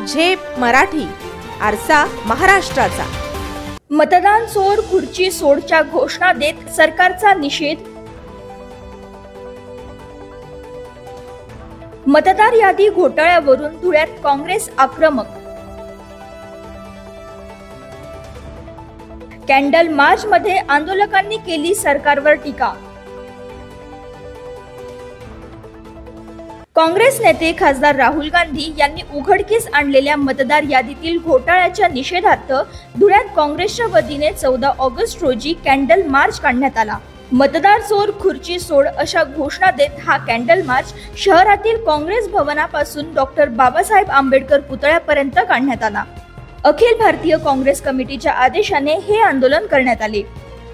झेप मराठी, आरसा महाराष्ट्राचा। मतदान चोर खुर्ची सोडच्या घोषणा देत सरकारचा निषेध। मतदार यादी घोटाळ्यावरून धुळ्यात काँग्रेस आक्रमक। कॅन्डल मार्च मध्ये आंदोलकांनी केली सरकारवर टीका। काँग्रेस नेते खासदार राहुल गांधी यांनी उघडकीस आणलेल्या मतदार यादीतील घोटाळ्याच्या निषेधार्थ धुळ्यात काँग्रेसच्या वतीने 14 ऑगस्ट रोजी कॅन्डल मार्च काढण्यात आला। मतदार चोर खुर्ची सोड अशा घोषणा देत हा कॅन्डल मार्च शहरातील काँग्रेस भवनापासून डॉक्टर बाबासाहेब आंबेडकर पुतळ्यापर्यंत काढण्यात आला। अखिल भारतीय काँग्रेस कमिटीच्या आदेशाने हे आंदोलन करण्यात आले।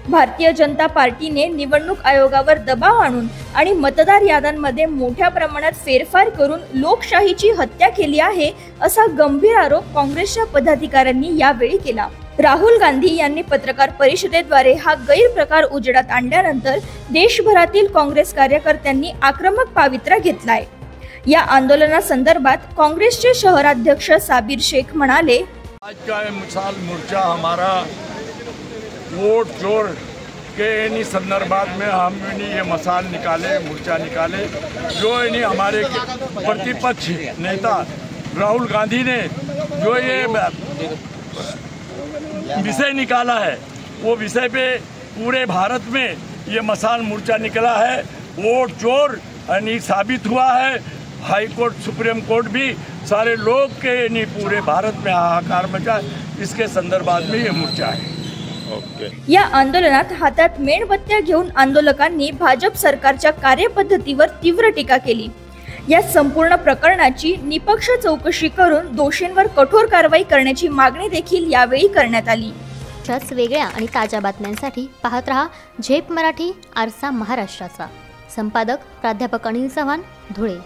भारतीय जनता पार्टीने निवडणूक आयोगावर दबाव आणून आणि मतदार याद्यांमध्ये मोठ्या प्रमाणात फेरफार करून लोकशाहीची हत्या केली आहे असा गंभीर आरोप काँग्रेसच्या पदाधिकाऱ्यांनी यावेळी केला। राहुल गांधी यांनी पत्रकार परिषदेद्वारे हा गैरप्रकार उजेडात आणल्यानंतर देशभरातील काँग्रेस कार्यकर्त्यांनी आक्रमक पवित्रा घेतलाय। या आंदोलनासंदर्भात काँग्रेसचे शहराध्यक्ष साबिर शेख म्हणाले, आज का मिसाल मोर्चा हमारा वोट चोर के इन्हीं संदर्भात में हम ये मसाल निकाले, मोर्चा निकाले, जो इन्हीं हमारे प्रतिपक्ष नेता राहुल गांधी ने जो ये विषय निकाला है, वो विषय पे पूरे भारत में ये मसाल मोर्चा निकला है। वोट चोर यानी साबित हुआ है। हाई कोर्ट, सुप्रीम कोर्ट भी सारे लोग के नहीं पूरे भारत में हाहाकार मचा। इसके संदर्भात में ये मोर्चा है। या आंदोलनात हातात मेणबत्त्या घेऊन आंदोलकांनी भाजप सरकारच्या कार्यपद्धतीवर तीव्र टीका केली। या संपूर्ण प्रकरणाची निपक्ष चौकशी करून दोषींवर कठोर कारवाई करण्याची मागणी देखील यावेळी करण्यात आली। अशाच वेगळ्या आणि ताज्या बातम्यांसाठी पाहत रहा झेप मराठी, आरसा महाराष्ट्राचा। संपादक प्राध्यापक अनिल चव्हाण, धुळे।